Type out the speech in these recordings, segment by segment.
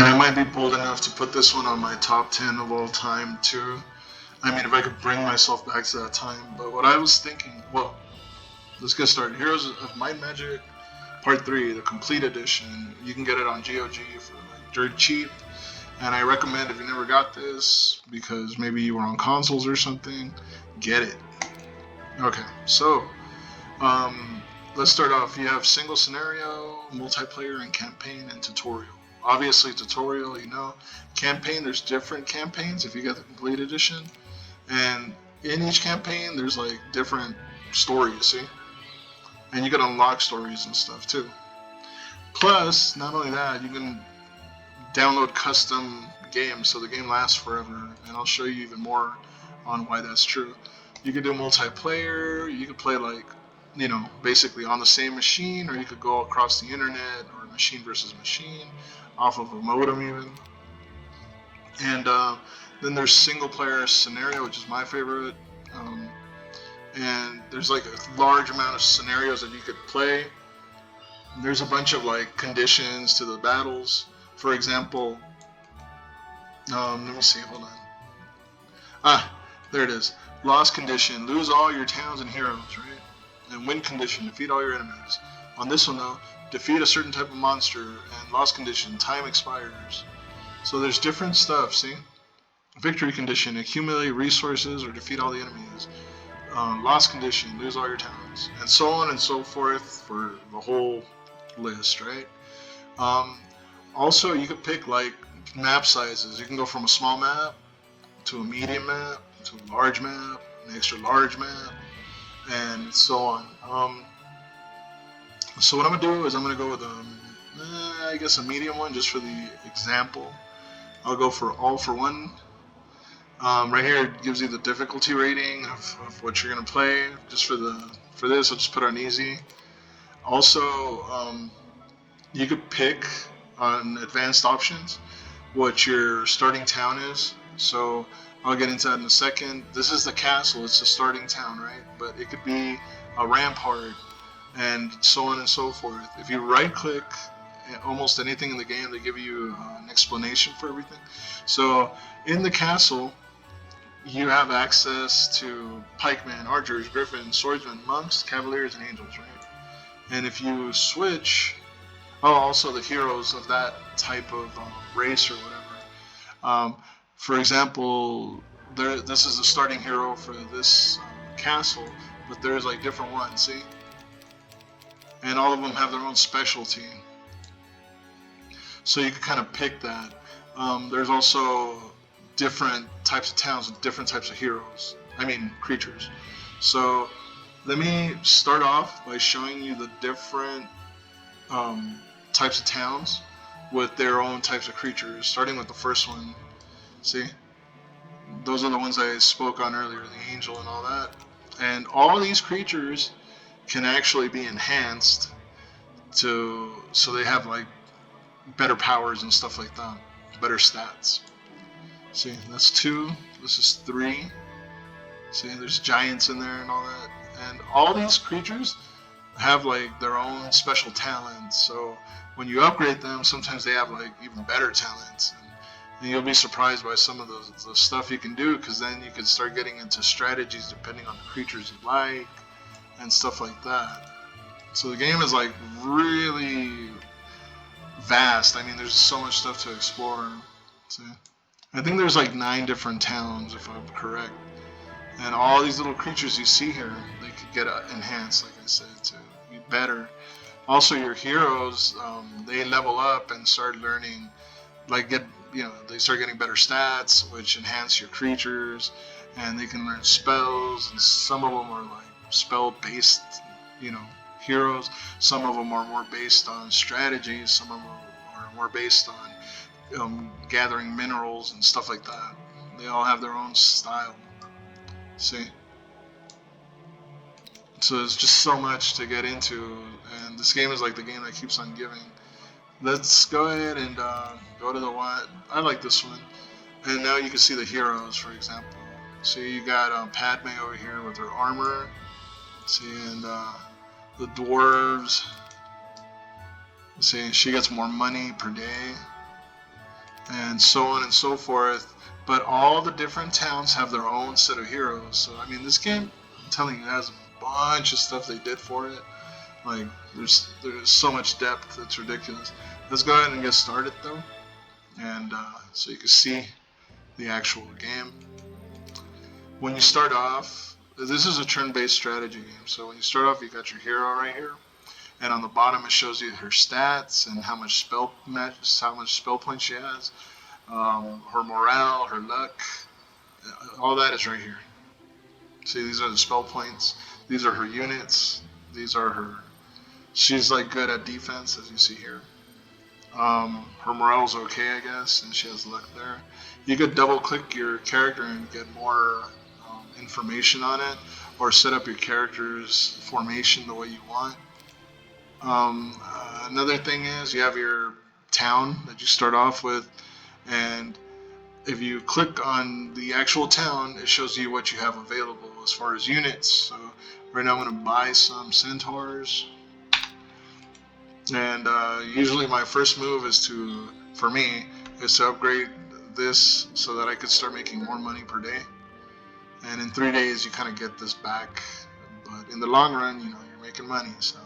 And I might be bold enough to put this one on my top 10 of all time too. I mean, if I could bring myself back to that time. But what I was thinking, well, let's get started. Heroes of Might and Magic Part 3, the complete edition. You can get it on GOG for like dirt cheap. And I recommend if you never got this, because maybe you were on consoles or something, get it. Okay, so let's start off. You have single scenario, multiplayer, and campaign, and tutorial. Obviously, tutorial, you know. Campaign, there's different campaigns if you get the complete edition. And in each campaign, there's like different stories, see? And you can unlock stories and stuff too. Plus, not only that, you can download custom games so the game lasts forever. And I'll show you even more on why that's true. You could do multiplayer, you could play like, you know, basically on the same machine, or you could go across the internet, or machine versus machine, off of a modem even. And then there's single player scenario, which is my favorite. And there's like a large amount of scenarios that you could play. There's a bunch of like conditions to the battles. For example, let me see, hold on. There it is. Loss condition, lose all your towns and heroes, right? And win condition, defeat all your enemies. On this one though, defeat a certain type of monster, and loss condition, time expires. So there's different stuff, see? Victory condition, accumulate resources or defeat all the enemies. Loss condition, lose all your towns, and so on and so forth for the whole list, right? Also, you could pick like map sizes. You can go from a small map to a medium map to a large map, an extra large map, and so on. So what I'm gonna do is I'm gonna go with I guess a medium one just for the example. I'll go for all for one. Right here it gives you the difficulty rating of what you're gonna play. Just for this, I'll just put on easy. Also, you could pick on advanced options what your starting town is. So I'll get into that in a second. This is the castle. It's the starting town, right? But it could be a rampart and so on and so forth. If you right-click almost anything in the game, they give you an explanation for everything. So in the castle, you have access to pikemen, archers, griffins, swordsmen, monks, cavaliers, and angels, right? And if you switch, also the heroes of that type of race or whatever. For example, this is the starting hero for this castle, but there's like different ones, see? And all of them have their own specialty. So you can kind of pick that. There's also different types of towns with different types of heroes. I mean, creatures. So let me start off by showing you the different types of towns with their own types of creatures, starting with the first one. See? Those are the ones I spoke on earlier, the angel and all that. And all these creatures can actually be enhanced so they have like better powers and stuff like that, better stats. See, that's 2, this is 3. See, there's giants in there and all that. And all these creatures have like their own special talents. So when you upgrade them, sometimes they have like even better talents. And you'll be surprised by some of the stuff you can do, because then you can start getting into strategies depending on the creatures you like and stuff like that. So the game is like really vast. I mean, there's so much stuff to explore. See? I think there's like 9 different towns, if I'm correct. And all these little creatures you see here, they could get enhanced, like I said, to be better. Also, your heroes, they level up and start learning, like they start getting better stats, which enhance your creatures, and they can learn spells. And some of them are like spell-based, heroes. Some of them are more based on strategies. Some of them are more based on gathering minerals and stuff like that. They all have their own style. See? So there's just so much to get into, and this game is like the game that keeps on giving. Let's go ahead and go to the one. I like this one. And now you can see the heroes, for example. See, you got Padme over here with her armor. See, and the dwarves. See, she gets more money per day. and so on and so forth. But all the different towns have their own set of heroes. So I mean, this game, I'm telling you, has a bunch of stuff they did for it. Like there's so much depth, it's ridiculous. Let's go ahead and get started though, and so you can see the actual game. When you start off, this is a turn-based strategy game. So when you start off, you got your hero right here, and on the bottom it shows you her stats and how much spell points she has, her morale, her luck, all that is right here. See, these are the spell points. These are her units. These are her. She's like good at defense, as you see here. Her morale's okay, I guess, and she has luck there. You could double-click your character and get more information on it, or set up your character's formation the way you want. Another thing is you have your town that you start off with, and if you click on the actual town, it shows you what you have available as far as units. So right now I'm going to buy some centaurs, and usually my first move is for me, is to upgrade this so that I could start making more money per day. And in 3 days you kind of get this back, but in the long run, you know, you're making money. So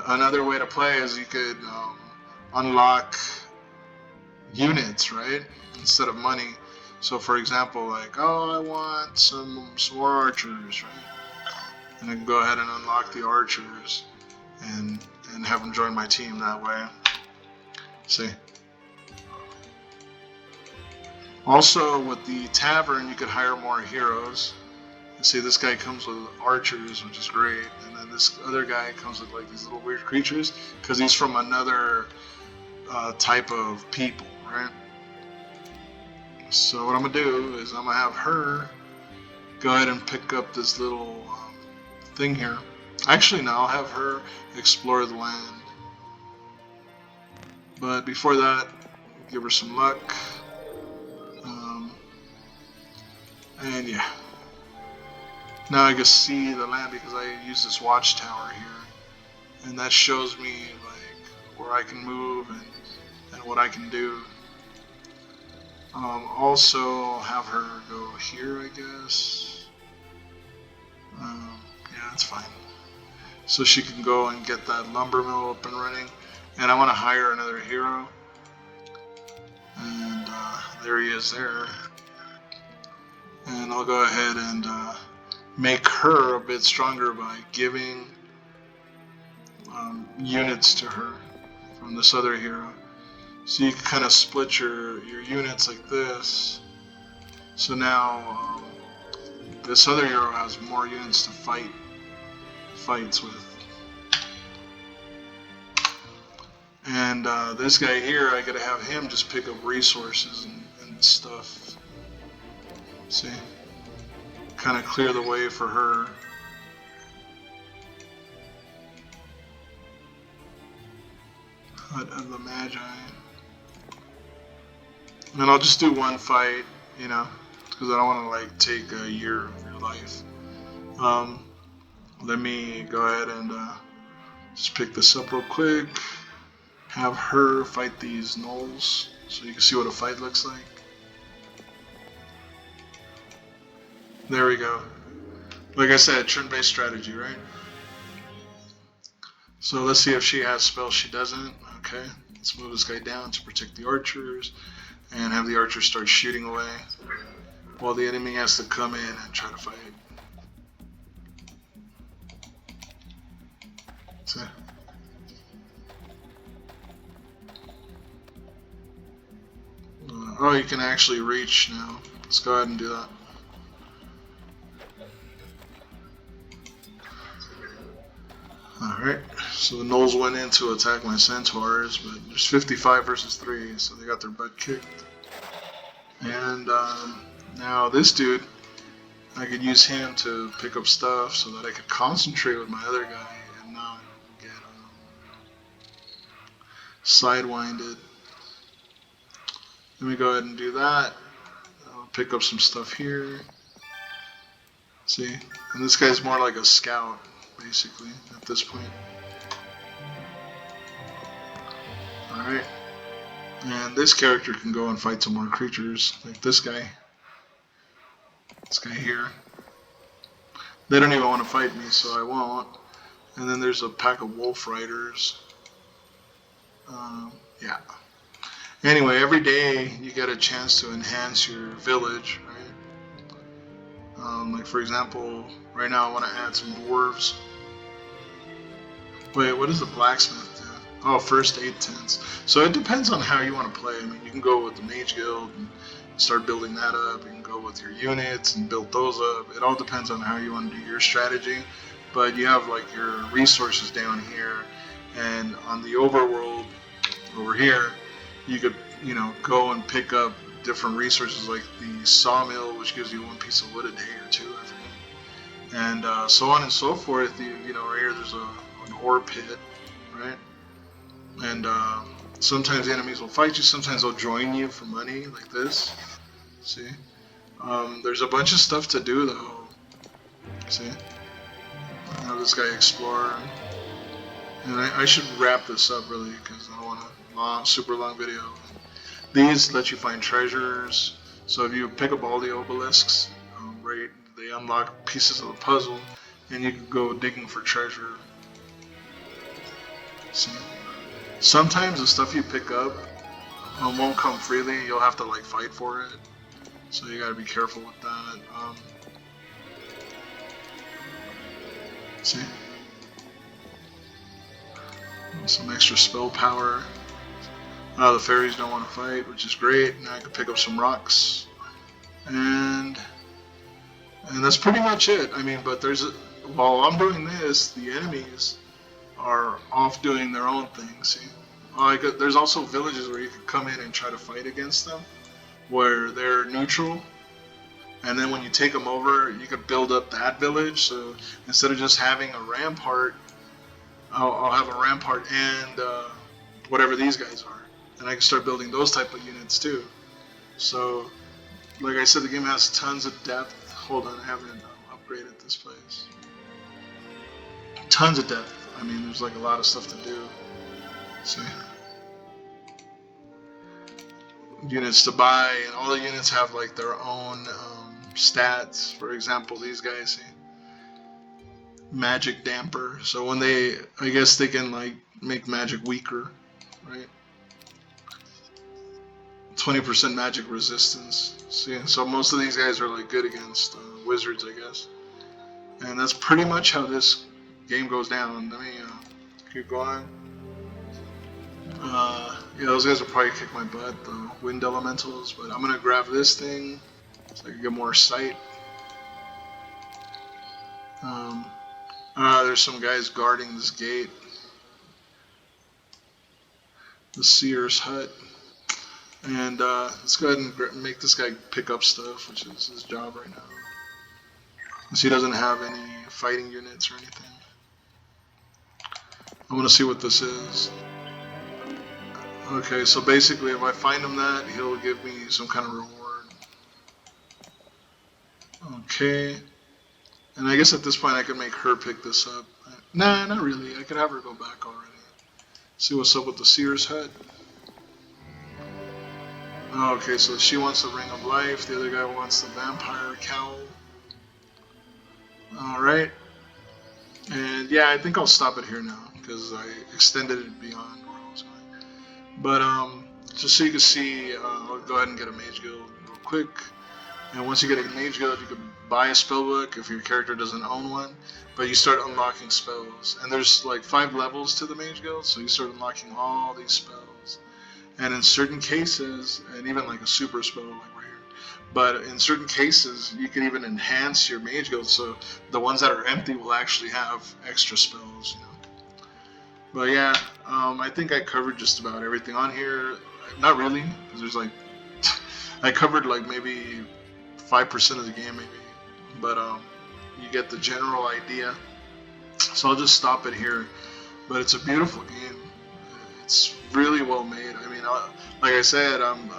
another way to play is you could unlock units, right, instead of money. So for example, like, oh, I want some more archers, right, and I can go ahead and unlock the archers and have them join my team that way. See, also with the tavern you could hire more heroes. You see, this guy comes with archers, which is great, and then this other guy comes with like these little weird creatures because he's from another type of people, right? So what I'm gonna do is I'm gonna have her go ahead and pick up this little thing here. Actually, no, I'll have her explore the land, but before that, give her some luck. And yeah, now I can see the land because I use this watchtower here, and that shows me like where I can move and what I can do. Also have her go here, I guess. Yeah, that's fine. So she can go and get that lumber mill up and running. And I want to hire another hero. And there he is there. And I'll go ahead and make her a bit stronger by giving units to her from this other hero. So you can kind of split your units like this. So now this other hero has more units to fights with. And this guy here, I gotta have him just pick up resources and stuff. See? Kind of clear the way for her. Hut of the Magi. And I'll just do one fight, you know, because I don't want to like take a year of your life. Let me go ahead and just pick this up real quick. Have her fight these gnolls so you can see what a fight looks like. There we go. Like I said, turn-based strategy, right? So let's see if she has spells. She doesn't. Okay. Let's move this guy down to protect the archers and have the archers start shooting away while the enemy has to come in and try to fight. See? Oh, you can actually reach now. Let's go ahead and do that. Alright, so the gnolls went in to attack my centaurs, but there's 55 versus 3, so they got their butt kicked. And now this dude, I could use him to pick up stuff so that I could concentrate with my other guy and not get sidewinded. Let me go ahead and do that. I'll pick up some stuff here. See? And this guy's more like a scout, basically, at this point. Alright. And this character can go and fight some more creatures, like this guy here. They don't even want to fight me, so I won't. And then there's a pack of wolf riders. Yeah. Anyway, every day you get a chance to enhance your village, right? Like for example, right now I want to add some dwarves. Wait, what does the blacksmith do? Oh, first aid tents. So it depends on how you want to play. I mean, you can go with the mage guild and start building that up. You can go with your units and build those up. It all depends on how you want to do your strategy. But you have like your resources down here, and on the overworld over here, you could go and pick up different resources like the sawmill, which gives you one piece of wood a day or two, I forget, and so on and so forth. Right here there's an ore pit, right? And sometimes the enemies will fight you, sometimes they'll join you for money, like this. See? There's a bunch of stuff to do though. See? This guy explorer. And I should wrap this up really because I don't want a super long video. These let you find treasures. So if you pick up all the obelisks, right, they unlock pieces of the puzzle, and you can go digging for treasure. See? Sometimes the stuff you pick up won't come freely. You'll have to like fight for it. So you gotta be careful with that. See? Some extra spell power. The fairies don't want to fight, which is great. Now I can pick up some rocks. And that's pretty much it. I mean, but while I'm doing this, the enemies are off doing their own thing, see? There's also villages where you can come in and try to fight against them, where they're neutral. And then when you take them over, you can build up that village. So instead of just having a rampart, I'll have a rampart and whatever these guys are. And I can start building those type of units too. So, like I said, the game has tons of depth. Hold on, I haven't upgraded this place. Tons of depth. I mean, there's like a lot of stuff to do. See? Units to buy, and all the units have like their own stats. For example, these guys, see? Magic damper. So when I guess they can like make magic weaker, right? 20% magic resistance. See, so most of these guys are like good against wizards, I guess. And that's pretty much how this game goes down. Let me keep going. Yeah, those guys will probably kick my butt, the wind elementals. But I'm gonna grab this thing so I can get more sight. There's some guys guarding this gate. The seer's hut. And let's go ahead and make this guy pick up stuff, which is his job right now. Since he doesn't have any fighting units or anything. I want to see what this is. Okay, so basically if I find him that, he'll give me some kind of reward. Okay. And I guess at this point I could make her pick this up. Nah, not really. I could have her go back already. See what's up with the seer's hut. Okay, so she wants the Ring of Life, the other guy wants the Vampire Cowl. Alright. And yeah, I think I'll stop it here now, because I extended it beyond where I was going. But, just so you can see, I'll go ahead and get a Mage Guild real quick. And once you get a Mage Guild, you can buy a spellbook if your character doesn't own one. But you start unlocking spells. And there's like 5 levels to the Mage Guild, so you start unlocking all these spells. And in certain cases, and even like a super spell like right here, but in certain cases, you can even enhance your mage guild, so the ones that are empty will actually have extra spells, But yeah, I think I covered just about everything on here. Not really, because there's like, I covered like maybe 5% of the game maybe, but you get the general idea. So I'll just stop it here, but it's a beautiful game. It's really well made. I mean, like I said, I'm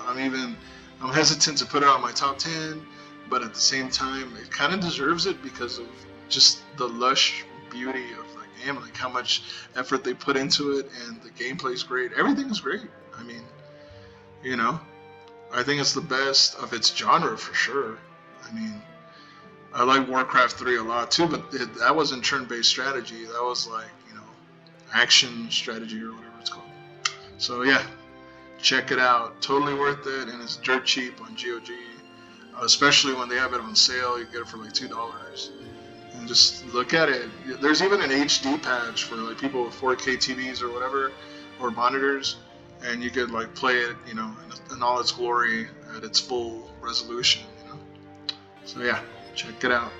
hesitant to put it on my top 10, but at the same time, it kind of deserves it because of just the lush beauty of the game, like how much effort they put into it, and the gameplay's great. Everything's great. I mean, You know, I think it's the best of its genre for sure. I mean, I like Warcraft 3 a lot too, but that wasn't turn-based strategy. That was like, action strategy or whatever it's called. So yeah, check it out. Totally worth it, and it's dirt cheap on GOG. Especially when they have it on sale, you get it for like $2. And just look at it. There's even an HD patch for like people with 4K TVs or whatever, or monitors, and you could like play it, in all its glory at its full resolution. So yeah, check it out.